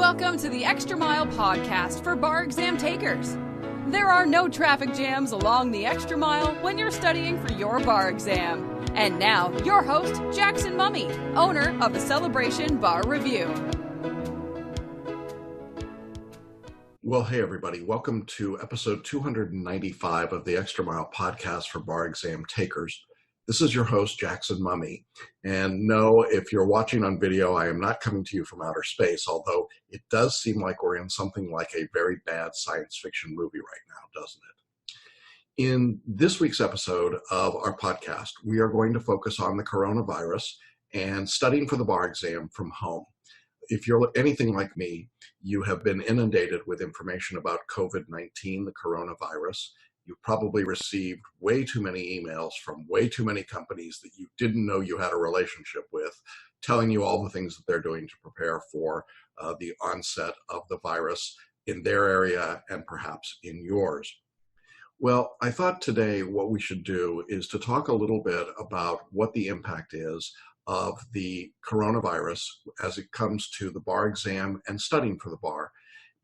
Welcome to the Extra Mile podcast for bar exam takers. There are no traffic jams along the extra mile when you're studying for your bar exam. And now, your host, Jackson Mummy, owner of the Celebration Bar Review. Well, hey everybody, welcome to episode 295 of the Extra Mile podcast for bar exam takers. This is your host, Jackson Mummy. And no, if you're watching on video, I am not coming to you from outer space, although it does seem like we're in something like a very bad science fiction movie right now, doesn't it? In this week's episode of our podcast, we are going to focus on the coronavirus and studying for the bar exam from home. If you're anything like me, you have been inundated with information about COVID-19, the coronavirus. You've probably received way too many emails from way too many companies that you didn't know you had a relationship with, telling you all the things that they're doing to prepare for the onset of the virus in their area and perhaps in yours. Well, I thought today what we should do is to talk a little bit about what the impact is of the coronavirus as it comes to the bar exam and studying for the bar.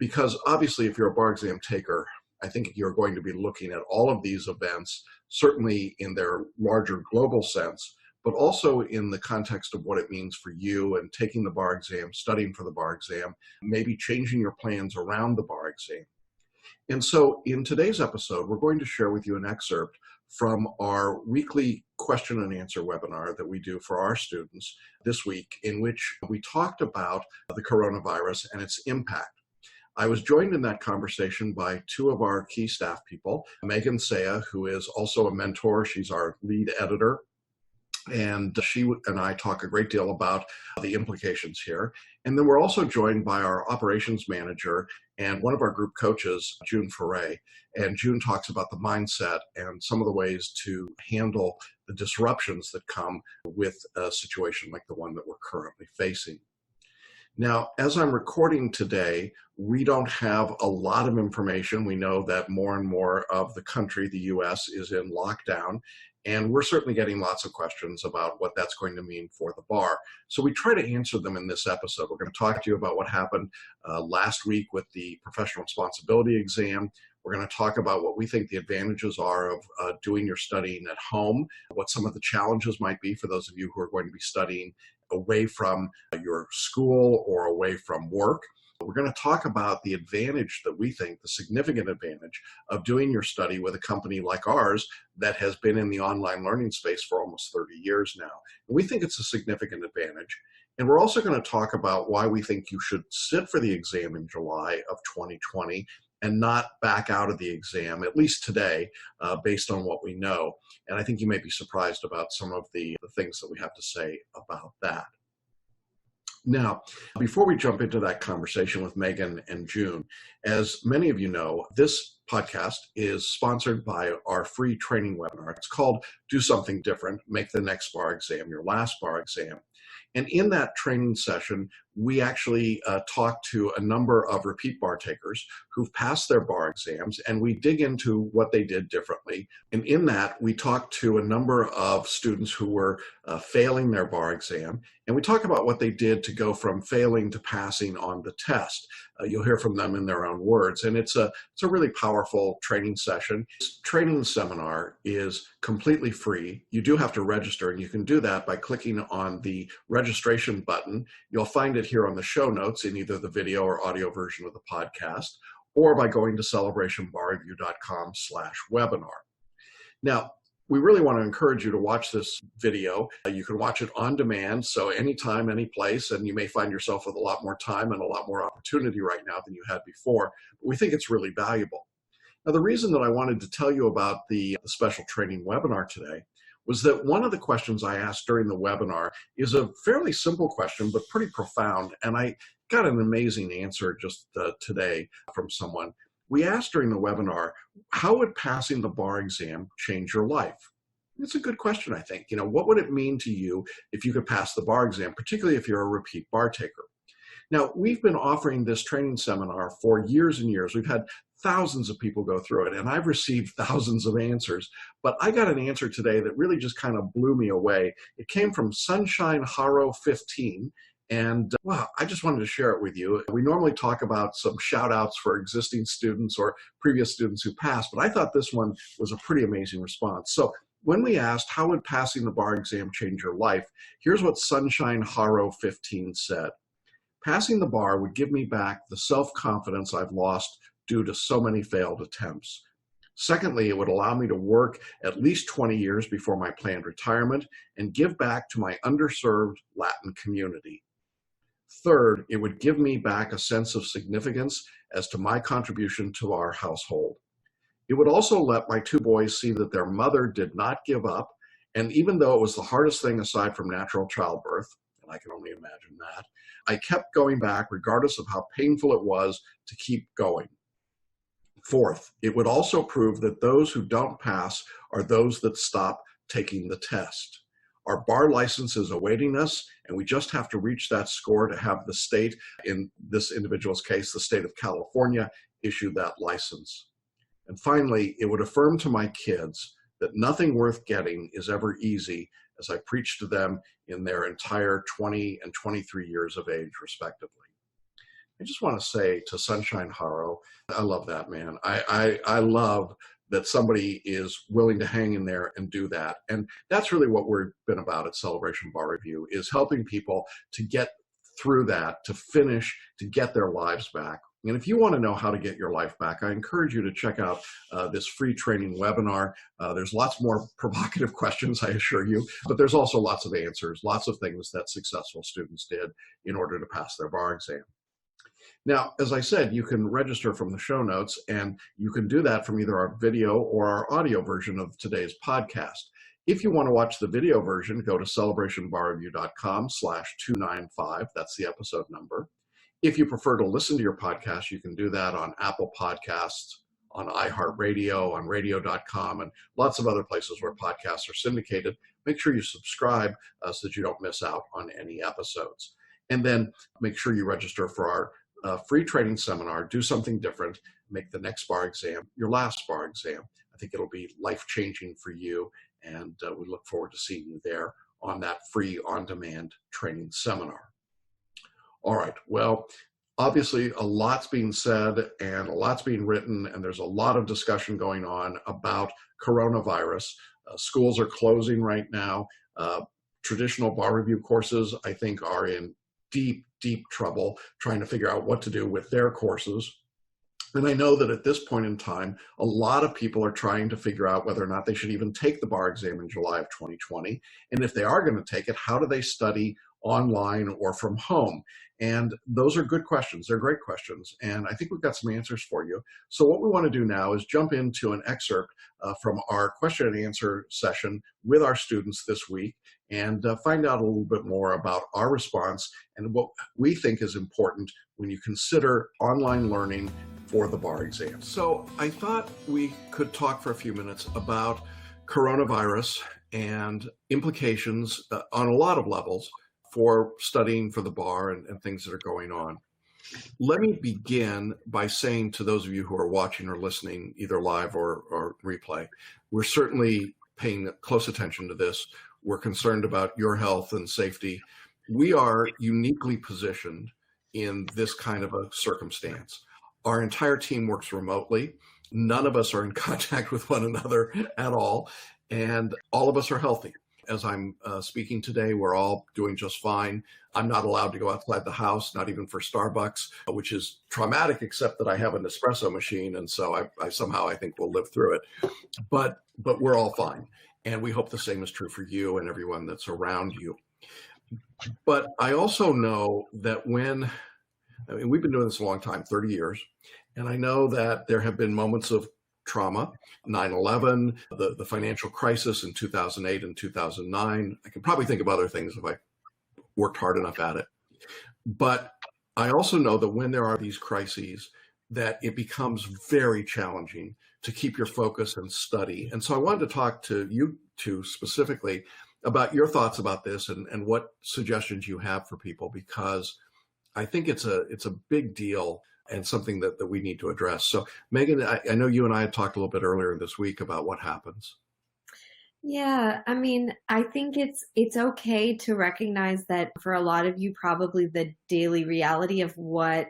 Because obviously, if you're a bar exam taker, I think you're going to be looking at all of these events, certainly in their larger global sense, but also in the context of what it means for you and taking the bar exam, studying for the bar exam, maybe changing your plans around the bar exam. And so in today's episode, we're going to share with you an excerpt from our weekly question and answer webinar that we do for our students this week, in which we talked about the coronavirus and its impact. I was joined in that conversation by two of our key staff people, Megan Saya, who is also a mentor. She's our lead editor. And she and I talk a great deal about the implications here. And then we're also joined by our operations manager and one of our group coaches, June Foray. And June talks about the mindset and some of the ways to handle the disruptions that come with a situation like the one that we're currently facing. Now, as I'm recording today, we don't have a lot of information. We know that more and more of the country, the U.S., is in lockdown, and we're certainly getting lots of questions about what that's going to mean for the bar. So we try to answer them in this episode. We're going to talk to you about what happened last week with the professional responsibility exam. We're going to talk about what we think the advantages are of doing your studying at home, what some of the challenges might be for those of you who are going to be studying away from your school or away from work. We're going to talk about the advantage that we think, the significant advantage of doing your study with a company like ours that has been in the online learning space for almost 30 years now. And we think it's a significant advantage. And we're also going to talk about why we think you should sit for the exam in July of 2020 and not back out of the exam, at least today, based on what we know. And I think you may be surprised about some of the things that we have to say about that. Now, before we jump into that conversation with Megan and June, as many of you know, this podcast is sponsored by our free training webinar. It's called Do Something Different, Make the Next Bar Exam Your Last Bar Exam. And in that training session, we actually talk to a number of repeat bar takers who've passed their bar exams, and we dig into what they did differently. And in that, we talk to a number of students who were failing their bar exam, and we talk about what they did to go from failing to passing on the test. You'll hear from them in their own words, and it's a really powerful training session. This training seminar is completely free. You do have to register, and you can do that by clicking on the registration button. You'll find it here on the show notes in either the video or audio version of the podcast, or by going to celebrationbarreview.com/webinar. Now, we really want to encourage you to watch this video. You can watch it on demand, so anytime, any place, and you may find yourself with a lot more time and a lot more opportunity right now than you had before. But we think it's really valuable. Now, the reason that I wanted to tell you about the special training webinar today was that one of the questions I asked during the webinar is a fairly simple question, but pretty profound, and I got an amazing answer just today from someone. We asked during the webinar, how would passing the bar exam change your life? It's a good question, I think. What would it mean to you if you could pass the bar exam, particularly if you're a repeat bar taker? Now, we've been offering this training seminar for years and years. We've had thousands of people go through it, and I've received thousands of answers, but I got an answer today that really just kind of blew me away. It came from Sunshine Haro 15, And well, I just wanted to share it with you. We normally talk about some shout outs for existing students or previous students who passed, but I thought this one was a pretty amazing response. So when we asked, how would passing the bar exam change your life? Here's what Sunshine Haro 15 said. Passing the bar would give me back the self-confidence I've lost due to so many failed attempts. Secondly, it would allow me to work at least 20 years before my planned retirement and give back to my underserved Latin community. Third, it would give me back a sense of significance as to my contribution to our household. It would also let my two boys see that their mother did not give up, and even though it was the hardest thing aside from natural childbirth, and I can only imagine that, I kept going back regardless of how painful it was to keep going. Fourth, it would also prove that those who don't pass are those that stop taking the test. Our bar license is awaiting us, and we just have to reach that score to have the state, in this individual's case, the state of California, issue that license. And finally, it would affirm to my kids that nothing worth getting is ever easy, as I preach to them in their entire 20 and 23 years of age, respectively. I just want to say to Sunshine Haro, I love that, man. I love that somebody is willing to hang in there and do that. And that's really what we've been about at Celebration Bar Review, is helping people to get through that, to finish, to get their lives back. And if you want to know how to get your life back, I encourage you to check out this free training webinar. There's lots more provocative questions, I assure you, but there's also lots of answers, lots of things that successful students did in order to pass their bar exam. Now, as I said, you can register from the show notes, and you can do that from either our video or our audio version of today's podcast. If you want to watch the video version, go to celebrationbarreview.com/295. That's the episode number. If you prefer to listen to your podcast, you can do that on Apple Podcasts, on iHeartRadio, on radio.com, and lots of other places where podcasts are syndicated. Make sure you subscribe so that you don't miss out on any episodes. And then make sure you register for our free training seminar. Do something different. Make the next bar exam your last bar exam. I think it'll be life-changing for you, and we look forward to seeing you there on that free on-demand training seminar. All right, well, obviously a lot's being said and a lot's being written, and there's a lot of discussion going on about coronavirus. Schools are closing right now. Traditional bar review courses, I think, are in deep trouble trying to figure out what to do with their courses. And I know that at this point in time, a lot of people are trying to figure out whether or not they should even take the bar exam in July of 2020. And if they are going to take it, how do they study online or from home? And those are good questions. They're great questions. And I think we've got some answers for you. So what we want to do now is jump into an excerpt from our question and answer session with our students this week, and find out a little bit more about our response and what we think is important when you consider online learning for the bar exam. So I thought we could talk for a few minutes about coronavirus and implications on a lot of levels for studying for the bar and things that are going on. Let me begin by saying to those of you who are watching or listening, either live or replay, we're certainly paying close attention to this. We're concerned about your health and safety. We are uniquely positioned in this kind of a circumstance. Our entire team works remotely. None of us are in contact with one another at all, and all of us are healthy. As I'm speaking today, we're all doing just fine. I'm not allowed to go outside the house, not even for Starbucks, which is traumatic, except that I have an espresso machine, and so I somehow I think we'll live through it. But we're all fine, and we hope the same is true for you and everyone that's around you. But I also know that we've been doing this a long time, 30 years, and I know that there have been moments of trauma, 9/11, the financial crisis in 2008 and 2009. I can probably think of other things if I worked hard enough at it. But I also know that when there are these crises, that it becomes very challenging to keep your focus and study. And so I wanted to talk to you two specifically about your thoughts about this and what suggestions you have for people, because I think it's a big deal and something that we need to address. So Megan, I know you and I had talked a little bit earlier this week about what happens. Yeah, I mean, I think it's okay to recognize that for a lot of you, probably the daily reality of what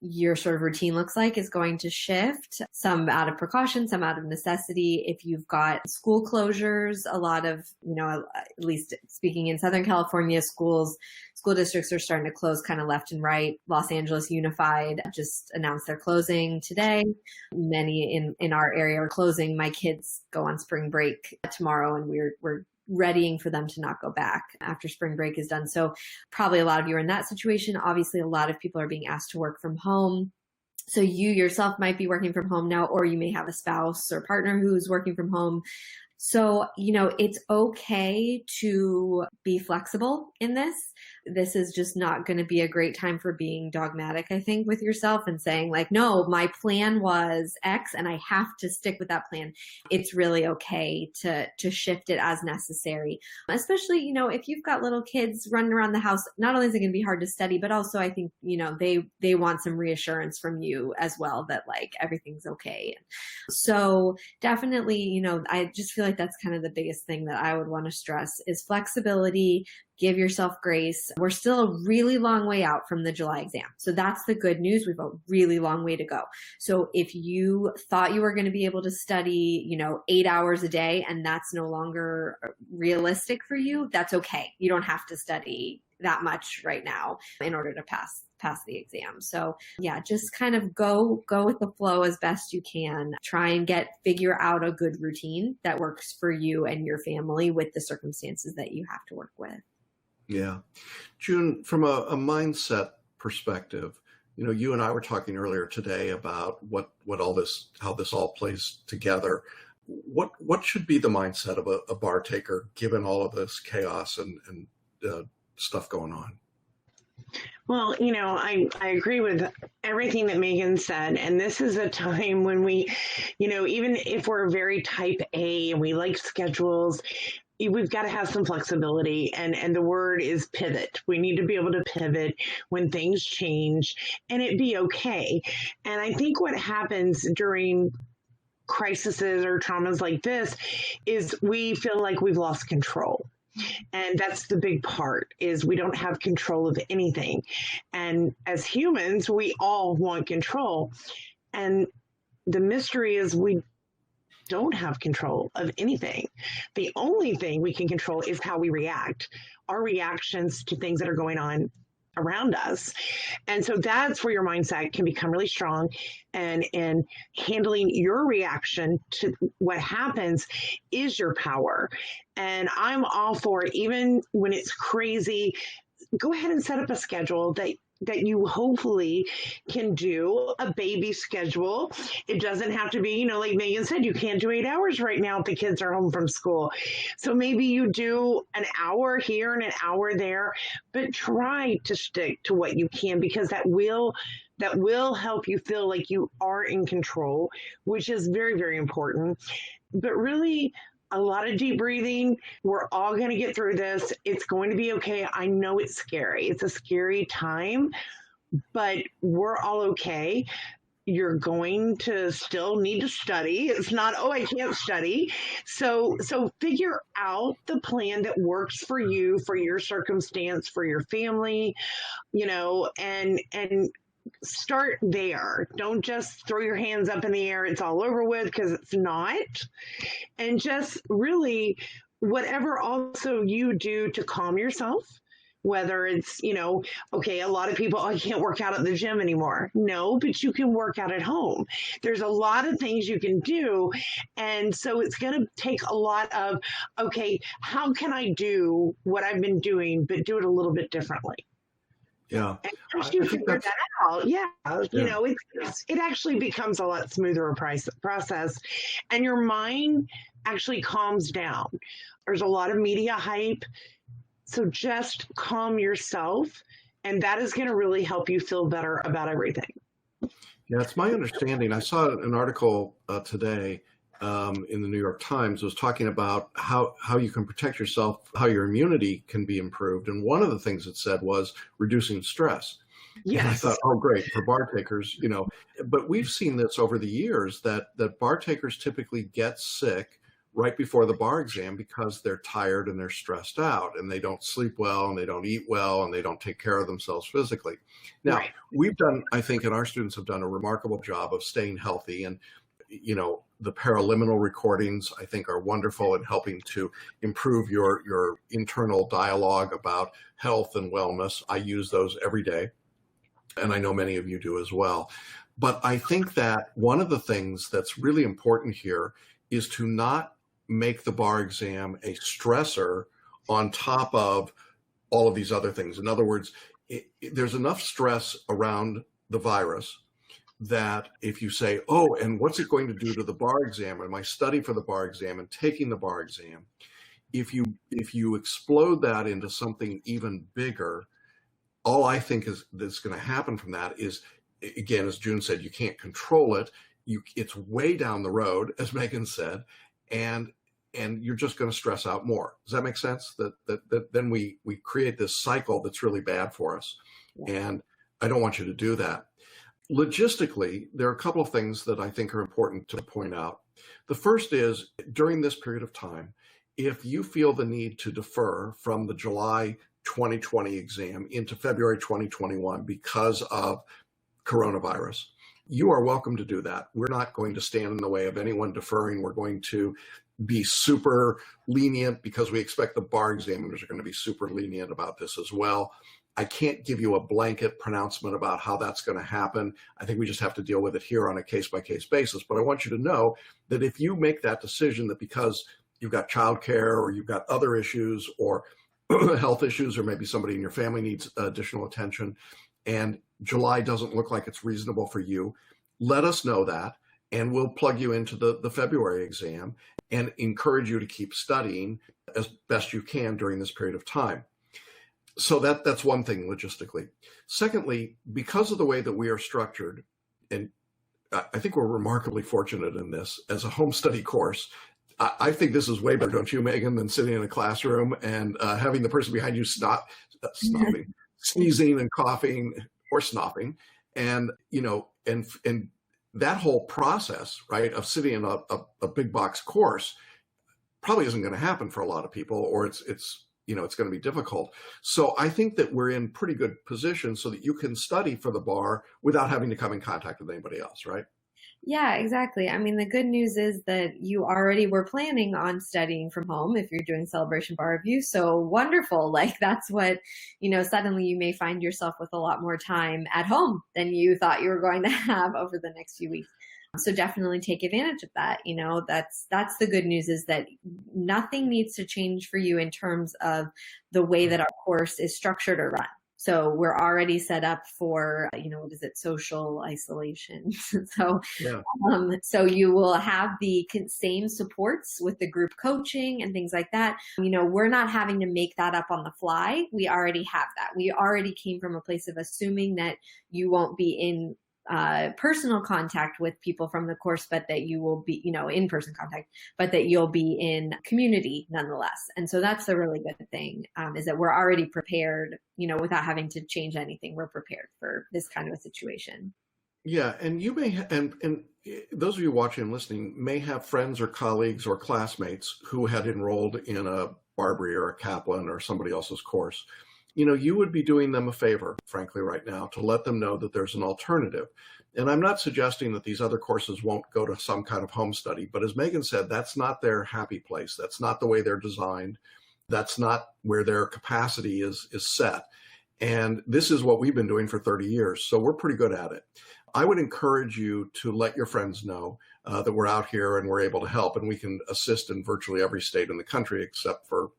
your sort of routine looks like is going to shift, some out of precaution, some out of necessity. If you've got school closures, a lot of, at least speaking in Southern California, school districts are starting to close kind of left and right. Los Angeles Unified just announced they're closing today. Many in our area are closing. My kids go on spring break tomorrow, and we're readying for them to not go back after spring break is done. So probably a lot of you are in that situation. Obviously, a lot of people are being asked to work from home. So you yourself might be working from home now, or you may have a spouse or partner who's working from home. So, it's okay to be flexible in this. This is just not going to be a great time for being dogmatic, I think, with yourself and saying like, no, my plan was X and I have to stick with that plan. It's really okay to shift it as necessary, especially, if you've got little kids running around the house. Not only is it going to be hard to study, but also I think, they want some reassurance from you as well that like everything's okay. So definitely, I just feel like that's kind of the biggest thing that I would want to stress is flexibility. Give yourself grace. We're still a really long way out from the July exam. So that's the good news. We've a really long way to go. So if you thought you were going to be able to study, 8 hours a day and that's no longer realistic for you, that's okay. You don't have to study that much right now in order to pass the exam. So yeah, just kind of go with the flow as best you can. Try and figure out a good routine that works for you and your family with the circumstances that you have to work with. Yeah. June, from a mindset perspective, you and I were talking earlier today about how this all plays together. What should be the mindset of a bar taker given all of this chaos and stuff going on? Well, I agree with everything that Megan said. And this is a time when we, even if we're very type A and we like schedules, we've got to have some flexibility. And the word is pivot. We need to be able to pivot when things change and it be okay. And I think what happens during crises or traumas like this is we feel like we've lost control. And that's the big part, is we don't have control of anything. And as humans, we all want control. And the mystery is we don't have control of anything. The only thing we can control is how we react, our reactions to things that are going on around us. And so that's where your mindset can become really strong, and handling your reaction to what happens is your power. And I'm all for it. Even when it's crazy, go ahead and set up a schedule that you hopefully can do, a baby schedule. It doesn't have to be, like Megan said, you can't do 8 hours right now if the kids are home from school. So maybe you do an hour here and an hour there, but try to stick to what you can, because that will help you feel like you are in control, which is very, very important. But really, a lot of deep breathing. We're all going to get through this. It's going to be okay. I know it's scary. It's a scary time, but we're all okay. You're going to still need to study. It's not, oh, I can't study. So figure out the plan that works for you, for your circumstance, for your family, and start there. Don't just throw your hands up in the air. It's all over with, because it's not. And just really, whatever also you do to calm yourself, whether it's, okay, a lot of people, I can't work out at the gym anymore. No, but you can work out at home. There's a lot of things you can do. And so it's going to take a lot of, okay, how can I do what I've been doing, but do it a little bit differently? Yeah. And once you figure that out, it actually becomes a lot smoother process, and your mind actually calms down. There's a lot of media hype. So just calm yourself, and that is going to really help you feel better about everything. Yeah, it's my understanding. I saw an article today in the New York Times was talking about how you can protect yourself, how your immunity can be improved. And one of the things it said was reducing stress. Yes. And I thought, oh, great, for bar takers, but we've seen this over the years that bar takers typically get sick right before the bar exam because they're tired and they're stressed out and they don't sleep well and they don't eat well and they don't take care of themselves physically. Now, Right. we've done, I think, and our students have done a remarkable job of staying healthy. And, the Paraliminal recordings, I think, are wonderful in helping to improve your internal dialogue about health and wellness. I use those every day, and I know many of you do as well. But I think that one of the things that's really important here is to not make the bar exam a stressor on top of all of these other things. In other words, there's enough stress around the virus that if you say, oh, and what's it going to do to the bar exam and my study for the bar exam and taking the bar exam, if you explode that into something even bigger, all I think is that's going to happen from that is, again, as June said, you can't control it. It's way down the road, as Megan said, and you're just going to stress out more. Does that make sense? That then we create this cycle that's really bad for us. Yeah. And I don't want you to do that. Logistically, there are a couple of things that I think are important to point out. The first is, during this period of time, if you feel the need to defer from the July 2020 exam into February 2021 because of coronavirus, you are welcome to do that. We're not going to stand in the way of anyone deferring. We're going to be super lenient because we expect the bar examiners are going to be super lenient about this as well. I can't give you a blanket pronouncement about how that's going to happen. I think we just have to deal with it here on a case-by-case basis. But I want you to know that if you make that decision that because you've got childcare or you've got other issues or health issues, or maybe somebody in your family needs additional attention, and July doesn't look like it's reasonable for you, let us know that, and we'll plug you into the February exam and encourage you to keep studying as best you can during this period of time. So that's one thing logistically. Secondly, because of the way that we are structured, and I think we're remarkably fortunate in this as a home study course, I think this is way better, don't you, Megan, than sitting in a classroom and having the person behind you sneezing and coughing or snoffing. And, and that whole process, right, of sitting in a big box course probably isn't going to happen for a lot of people, or it's going to be difficult. So I think that we're in pretty good position so that you can study for the bar without having to come in contact with anybody else, right? Yeah, exactly. I mean, the good news is that you already were planning on studying from home if you're doing Celebration Bar Review. So wonderful. Like that's what, suddenly you may find yourself with a lot more time at home than you thought you were going to have over the next few weeks. So definitely take advantage of that. That's the good news, is that nothing needs to change for you in terms of the way that our course is structured or run. So we're already set up for, social isolation. So you will have the same supports with the group coaching and things like that. We're not having to make that up on the fly. We already have that. We already came from a place of assuming that you won't be in personal contact with people from the course, but that you will be, in-person contact, but that you'll be in community nonetheless. And so that's the really good thing, is that we're already prepared, without having to change anything. We're prepared for this kind of a situation. Yeah. And you may, and those of you watching and listening may have friends or colleagues or classmates who had enrolled in a Barbary or a Kaplan or somebody else's course. You would be doing them a favor, frankly, right now, to let them know that there's an alternative. And I'm not suggesting that these other courses won't go to some kind of home study, but as Megan said, that's not their happy place. That's not the way they're designed. That's not where their capacity is set. And this is what we've been doing for 30 years. So we're pretty good at it. I would encourage you to let your friends know that we're out here and we're able to help, and we can assist in virtually every state in the country, except for,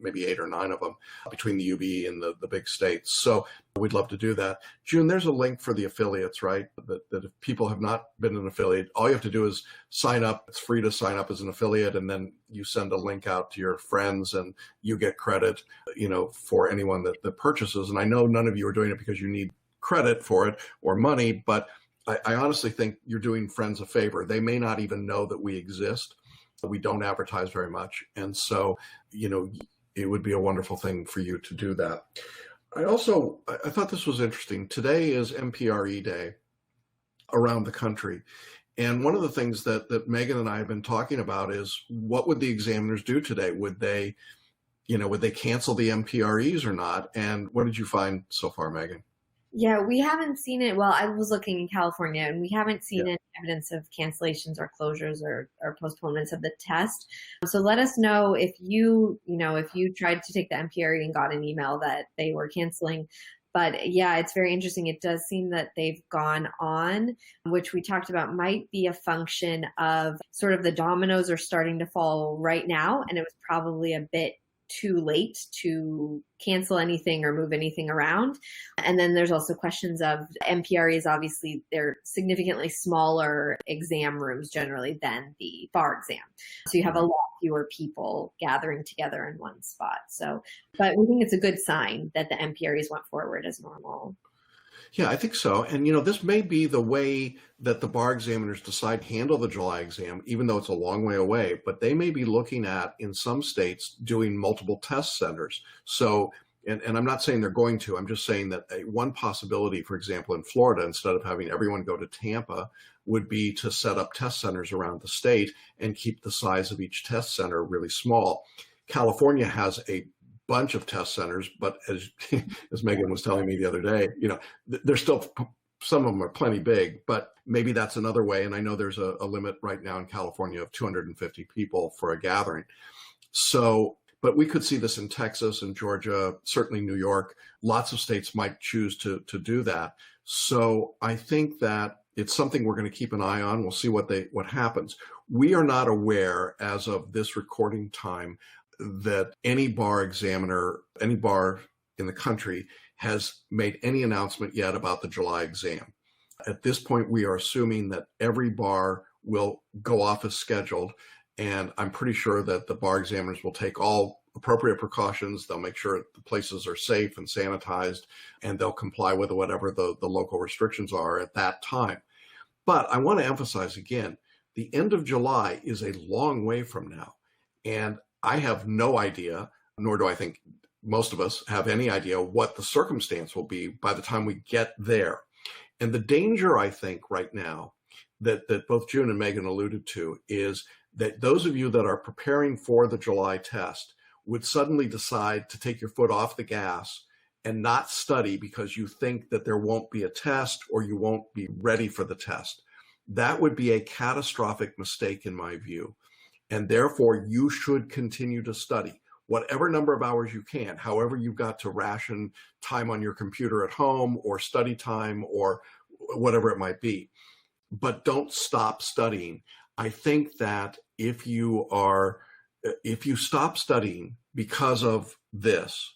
maybe 8 or 9 of them between the UB and the big states. So we'd love to do that. June, there's a link for the affiliates, right? That if people have not been an affiliate, all you have to do is sign up. It's free to sign up as an affiliate, and then you send a link out to your friends and you get credit, for anyone that purchases. And I know none of you are doing it because you need credit for it or money, but I honestly think you're doing friends a favor. They may not even know that we exist. We don't advertise very much. And so, it would be a wonderful thing for you to do that. I thought this was interesting. Today is MPRE Day around the country. And one of the things that Megan and I have been talking about is, what would the examiners do today? Would they cancel the MPREs or not? And what did you find so far, Megan? Yeah, we haven't seen it. Well, I was looking in California, and we haven't seen any evidence of cancellations or closures or postponements of the test. So let us know if if you tried to take the MPRE and got an email that they were canceling. But yeah, it's very interesting. It does seem that they've gone on, which we talked about might be a function of sort of the dominoes are starting to fall right now, and it was probably a bit too late to cancel anything or move anything around. And then there's also questions of MPREs. Obviously, they're significantly smaller exam rooms generally than the bar exam. So you have a lot fewer people gathering together in one spot. But we think it's a good sign that the MPREs went forward as normal. Yeah, I think so. And, this may be the way that the bar examiners decide to handle the July exam, even though it's a long way away. But they may be looking at, in some states, doing multiple test centers. So, and I'm not saying they're going to, I'm just saying that one possibility, for example, in Florida, instead of having everyone go to Tampa, would be to set up test centers around the state and keep the size of each test center really small. California has a bunch of test centers, but as Megan was telling me the other day, they're still, some of them are plenty big, but maybe that's another way. And I know there's a limit right now in California of 250 people for a gathering. So, but we could see this in Texas and Georgia, certainly New York. Lots of states might choose to do that. So I think that it's something we're going to keep an eye on. We'll see what happens. We are not aware, as of this recording time, that any bar examiner, any bar in the country has made any announcement yet about the July exam. At this point, we are assuming that every bar will go off as scheduled, and I'm pretty sure that the bar examiners will take all appropriate precautions. They'll make sure the places are safe and sanitized, and they'll comply with whatever the local restrictions are at that time. But I want to emphasize again, the end of July is a long way from now, and I have no idea, nor do I think most of us have any idea, what the circumstance will be by the time we get there. And the danger, I think, right now, that both June and Megan alluded to, is that those of you that are preparing for the July test would suddenly decide to take your foot off the gas and not study because you think that there won't be a test or you won't be ready for the test. That would be a catastrophic mistake in my view. And therefore, you should continue to study whatever number of hours you can, however you've got to ration time on your computer at home or study time or whatever it might be. But don't stop studying. I think that if you stop studying because of this,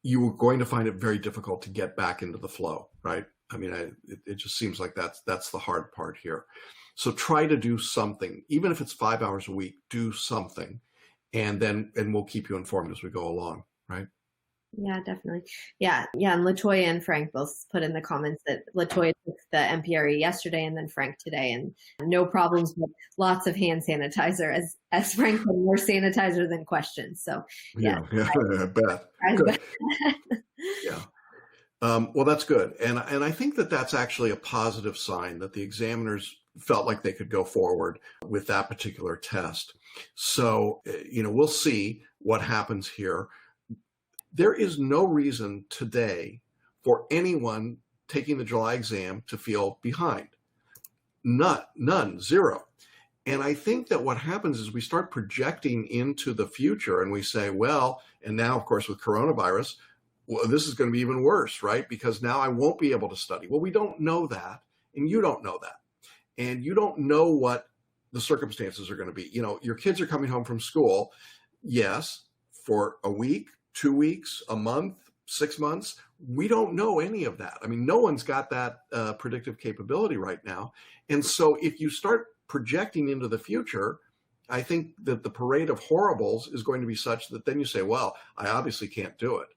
you are going to find it very difficult to get back into the flow, right? I mean, it just seems like that's the hard part here. So try to do something, even if it's 5 hours a week, do something, and we'll keep you informed as we go along, right? Yeah, definitely. Yeah. And LaToya and Frank both put in the comments that LaToya took the MPRE yesterday and then Frank today, and no problems, but lots of hand sanitizer. As Frank said, more sanitizer than questions. So yeah, I bet. Good. Yeah. Well, that's good. And I think that that's actually a positive sign that the examiners felt like they could go forward with that particular test. So, we'll see what happens here. There is no reason today for anyone taking the July exam to feel behind. None, zero. And I think that what happens is we start projecting into the future and we say, well, and now, of course, with coronavirus, well, this is going to be even worse, right? Because now I won't be able to study. Well, we don't know that, and you don't know that. And you don't know what the circumstances are going to be. Your kids are coming home from school, yes, for a week, 2 weeks, a month, 6 months. We don't know any of that. I mean, no one's got that predictive capability right now. And so if you start projecting into the future, I think that the parade of horribles is going to be such that then you say, well, I obviously can't do it.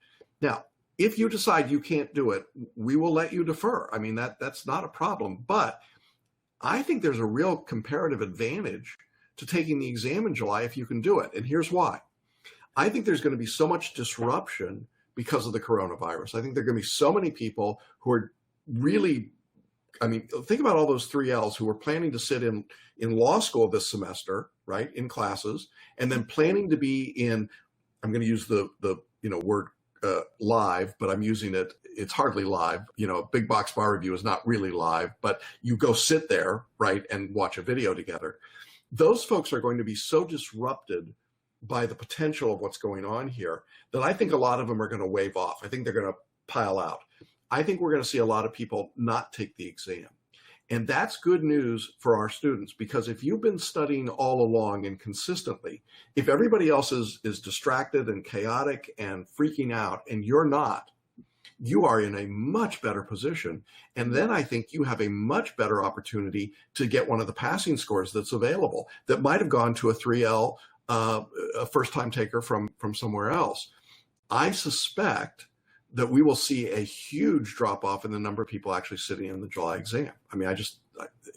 Now, if you decide you can't do it, we will let you defer. I mean, that's not a problem. But I think there's a real comparative advantage to taking the exam in July if you can do it. And here's why. I think there's going to be so much disruption because of the coronavirus. I think there are going to be so many people who are really I mean, think about all those 3Ls who were planning to sit in law school this semester, right, in classes, and then planning to be in, I'm going to use the word live, but I'm using it, it's hardly live. Big Box Bar Review is not really live, but you go sit there, right, and watch a video together. Those folks are going to be so disrupted by the potential of what's going on here that I think a lot of them are going to wave off. I think they're going to pile out. I think we're going to see a lot of people not take the exam. And that's good news for our students, because if you've been studying all along and consistently, if everybody else is distracted and chaotic and freaking out and you're not, you are in a much better position. And then I think you have a much better opportunity to get one of the passing scores that's available that might have gone to a 3L, a first-time taker from somewhere else. I suspect that we will see a huge drop off in the number of people actually sitting in the July exam. I mean, it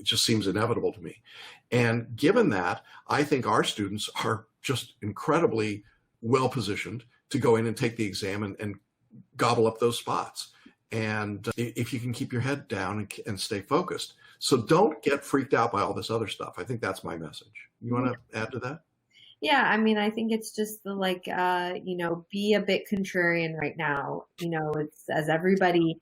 just seems inevitable to me. And given that, I think our students are just incredibly well positioned to go in and take the exam and gobble up those spots. And if you can keep your head down and stay focused. So don't get freaked out by all this other stuff. I think that's my message. You want to add to that? Yeah, I mean, I think it's just be a bit contrarian right now. It's as everybody,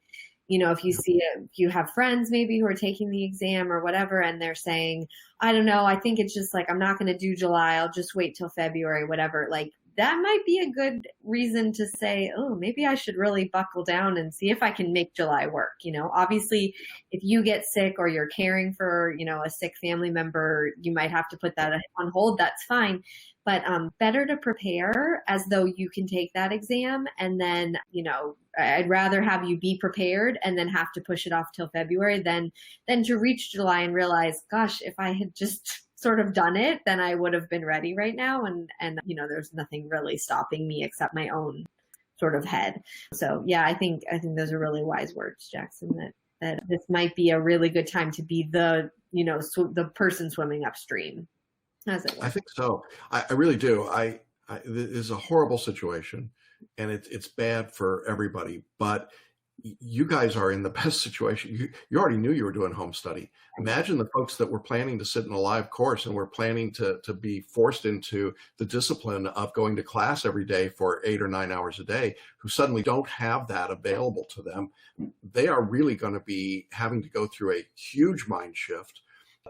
if you have friends maybe who are taking the exam or whatever, and they're saying, I don't know, I think it's just like, I'm not going to do July, I'll just wait till February, whatever. Like, that might be a good reason to say, oh, maybe I should really buckle down and see if I can make July work. Obviously, if you get sick or you're caring for, a sick family member, you might have to put that on hold. That's fine. But better to prepare as though you can take that exam. And then, I'd rather have you be prepared and then have to push it off till February than to reach July and realize, gosh, if I had just sort of done it, then I would have been ready right now. And there's nothing really stopping me except my own sort of head. So yeah, I think those are really wise words, Jackson, that this might be a really good time to be the person swimming upstream, as it were. I think so. I really do. This is a horrible situation and it's bad for everybody, but you guys are in the best situation. You already knew you were doing home study. Imagine the folks that were planning to sit in a live course and were planning to be forced into the discipline of going to class every day for 8 or 9 hours a day, who suddenly don't have that available to them. They are really going to be having to go through a huge mind shift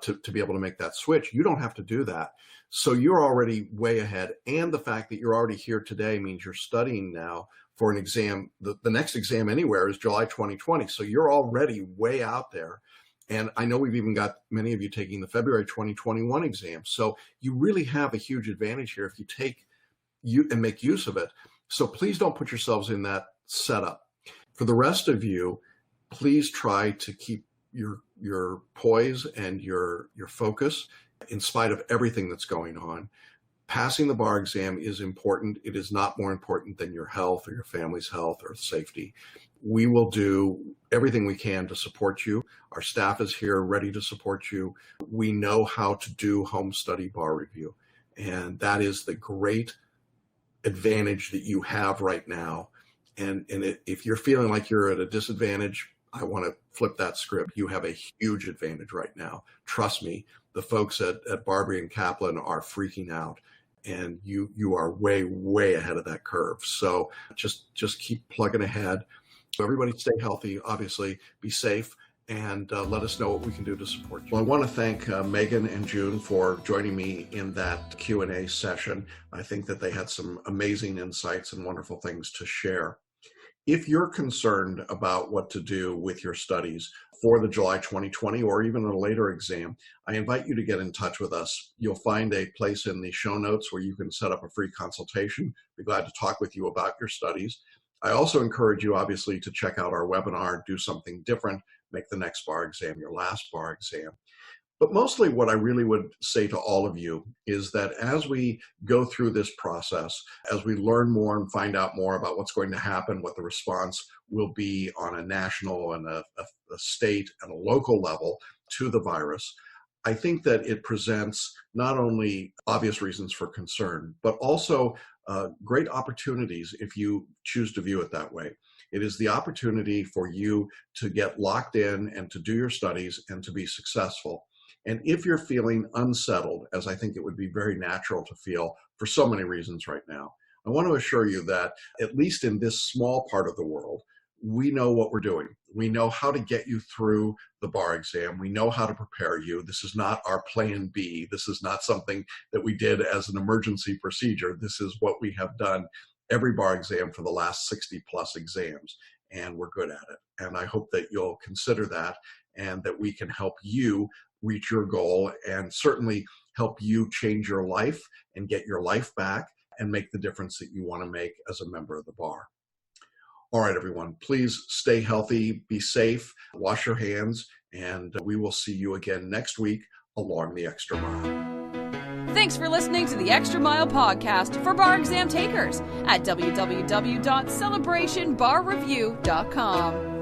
to be able to make that switch. You don't have to do that. So you're already way ahead. And the fact that you're already here today means you're studying now for an exam. The next exam anywhere is July 2020. So you're already way out there. And I know we've even got many of you taking the February 2021 exam. So you really have a huge advantage here if you take and make use of it. So please don't put yourselves in that setup. For the rest of you, please try to keep your poise and your focus in spite of everything that's going on. Passing the bar exam is important. It is not more important than your health or your family's health or safety. We will do everything we can to support you. Our staff is here ready to support you. We know how to do home study bar review. And that is the great advantage that you have right now. And if you're feeling like you're at a disadvantage, I want to flip that script. You have a huge advantage right now. Trust me, the folks at Barbary and Kaplan are freaking out. And you are way, way ahead of that curve. So just keep plugging ahead. So everybody stay healthy, obviously, be safe, and let us know what we can do to support you. Well, I want to thank Megan and June for joining me in that Q&A session. I think that they had some amazing insights and wonderful things to share. If you're concerned about what to do with your studies for the July 2020 or even a later exam, I invite you to get in touch with us. You'll find a place in the show notes where you can set up a free consultation. Be glad to talk with you about your studies. I also encourage you, obviously, to check out our webinar, Do Something Different, Make the Next Bar Exam Your Last Bar Exam. But mostly what I really would say to all of you is that as we go through this process, as we learn more and find out more about what's going to happen, what the response will be on a national and a state and a local level to the virus, I think that it presents not only obvious reasons for concern, but also great opportunities if you choose to view it that way. It is the opportunity for you to get locked in and to do your studies and to be successful. And if you're feeling unsettled, as I think it would be very natural to feel for so many reasons right now, I want to assure you that at least in this small part of the world, we know what we're doing. We know how to get you through the bar exam. We know how to prepare you. This is not our plan B. This is not something that we did as an emergency procedure. This is what we have done every bar exam for the last 60 plus exams, and we're good at it. And I hope that you'll consider that and that we can help you reach your goal and certainly help you change your life and get your life back and make the difference that you want to make as a member of the bar. All right, everyone, please stay healthy, be safe, wash your hands, and we will see you again next week along the Extra Mile. Thanks for listening to the Extra Mile podcast for bar exam takers at www.celebrationbarreview.com.